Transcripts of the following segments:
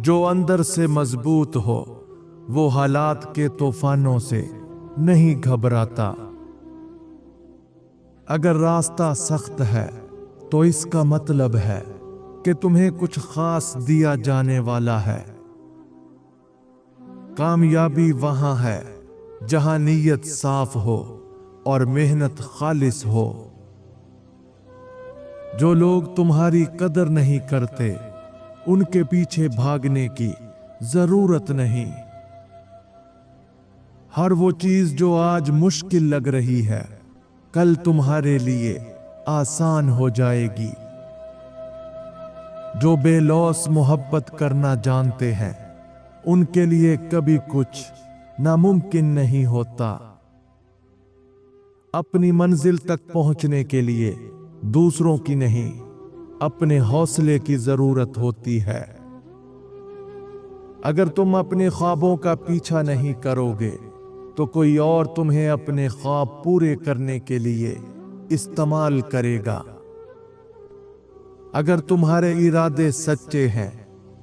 جو اندر سے مضبوط ہو وہ حالات کے طوفانوں سے نہیں گھبراتا۔ اگر راستہ سخت ہے تو اس کا مطلب ہے کہ تمہیں کچھ خاص دیا جانے والا ہے۔ کامیابی وہاں ہے جہاں نیت صاف ہو اور محنت خالص ہو۔ جو لوگ تمہاری قدر نہیں کرتے ان کے پیچھے بھاگنے کی ضرورت نہیں۔ ہر وہ چیز جو آج مشکل لگ رہی ہے کل تمہارے لیے آسان ہو جائے گی۔ جو بے لوث محبت کرنا جانتے ہیں ان کے لیے کبھی کچھ ناممکن نہیں ہوتا۔ اپنی منزل تک پہنچنے کے لیے دوسروں کی نہیں اپنے حوصلے کی ضرورت ہوتی ہے۔ اگر تم اپنے خوابوں کا پیچھا نہیں کرو گے تو کوئی اور تمہیں اپنے خواب پورے کرنے کے لیے استعمال کرے گا۔ اگر تمہارے ارادے سچے ہیں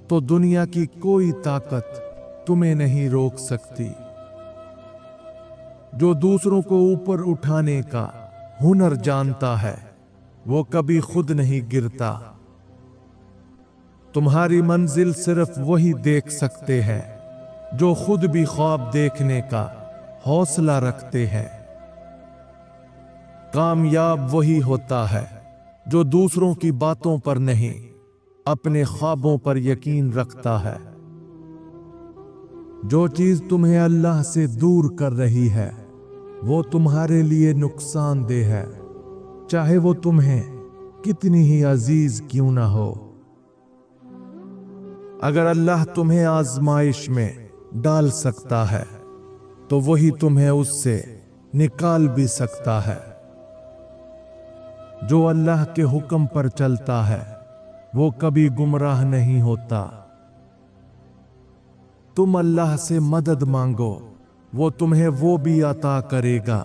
تو دنیا کی کوئی طاقت تمہیں نہیں روک سکتی۔ جو دوسروں کو اوپر اٹھانے کا ہنر جانتا ہے وہ کبھی خود نہیں گرتا۔ تمہاری منزل صرف وہی دیکھ سکتے ہیں جو خود بھی خواب دیکھنے کا حوصلہ رکھتے ہیں۔ کامیاب وہی ہوتا ہے جو دوسروں کی باتوں پر نہیں اپنے خوابوں پر یقین رکھتا ہے۔ جو چیز تمہیں اللہ سے دور کر رہی ہے وہ تمہارے لیے نقصان دہ ہے، چاہے وہ تمہیں کتنی ہی عزیز کیوں نہ ہو۔ اگر اللہ تمہیں آزمائش میں ڈال سکتا ہے تو وہی تمہیں اس سے نکال بھی سکتا ہے۔ جو اللہ کے حکم پر چلتا ہے وہ کبھی گمراہ نہیں ہوتا۔ تم اللہ سے مدد مانگو وہ تمہیں وہ بھی عطا کرے گا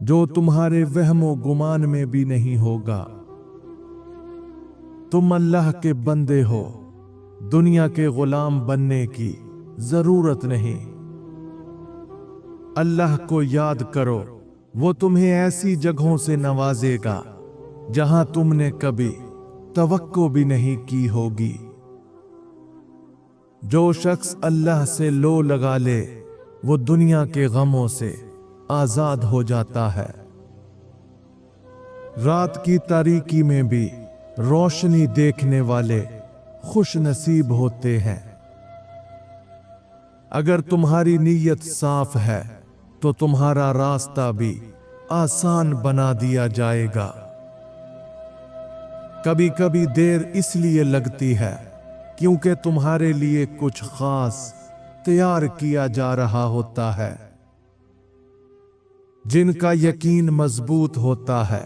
جو تمہارے وہم و گمان میں بھی نہیں ہوگا۔ تم اللہ کے بندے ہو، دنیا کے غلام بننے کی ضرورت نہیں۔ اللہ کو یاد کرو، وہ تمہیں ایسی جگہوں سے نوازے گا جہاں تم نے کبھی توقع بھی نہیں کی ہوگی۔ جو شخص اللہ سے لو لگا لے وہ دنیا کے غموں سے آزاد ہو جاتا ہے۔ رات کی تاریکی میں بھی روشنی دیکھنے والے خوش نصیب ہوتے ہیں۔ اگر تمہاری نیت صاف ہے تو تمہارا راستہ بھی آسان بنا دیا جائے گا۔ کبھی کبھی دیر اس لیے لگتی ہے کیونکہ تمہارے لیے کچھ خاص تیار کیا جا رہا ہوتا ہے۔ جن کا یقین مضبوط ہوتا ہے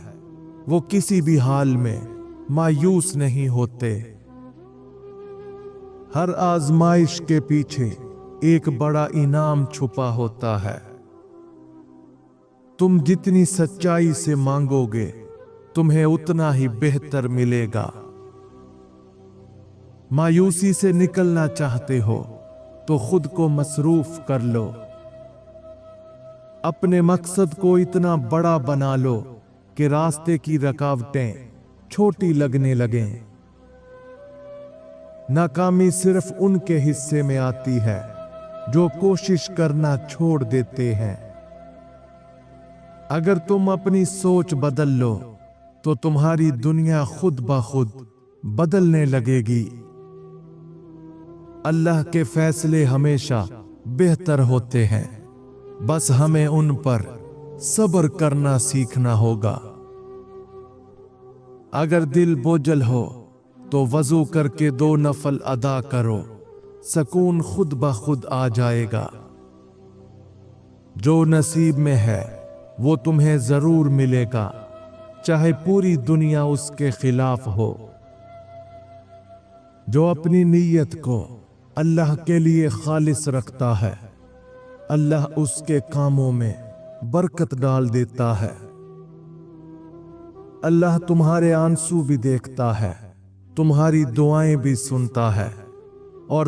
وہ کسی بھی حال میں مایوس نہیں ہوتے۔ ہر آزمائش کے پیچھے ایک بڑا انعام چھپا ہوتا ہے۔ تم جتنی سچائی سے مانگو گے تمہیں اتنا ہی بہتر ملے گا۔ مایوسی سے نکلنا چاہتے ہو تو خود کو مصروف کر لو۔ اپنے مقصد کو اتنا بڑا بنا لو کہ راستے کی رکاوٹیں چھوٹی لگنے لگیں۔ ناکامی صرف ان کے حصے میں آتی ہے جو کوشش کرنا چھوڑ دیتے ہیں۔ اگر تم اپنی سوچ بدل لو تو تمہاری دنیا خود بخود بدلنے لگے گی۔ اللہ کے فیصلے ہمیشہ بہتر ہوتے ہیں، بس ہمیں ان پر صبر کرنا سیکھنا ہوگا۔ اگر دل بوجھل ہو تو وضو کر کے 2 نفل ادا کرو، سکون خود بخود آ جائے گا۔ جو نصیب میں ہے وہ تمہیں ضرور ملے گا، چاہے پوری دنیا اس کے خلاف ہو۔ جو اپنی نیت کو اللہ کے لیے خالص رکھتا ہے اللہ اس کے کاموں میں برکت ڈال دیتا ہے۔ اللہ تمہارے آنسو بھی دیکھتا ہے، تمہاری دعائیں بھی سنتا ہے اور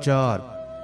4,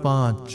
5,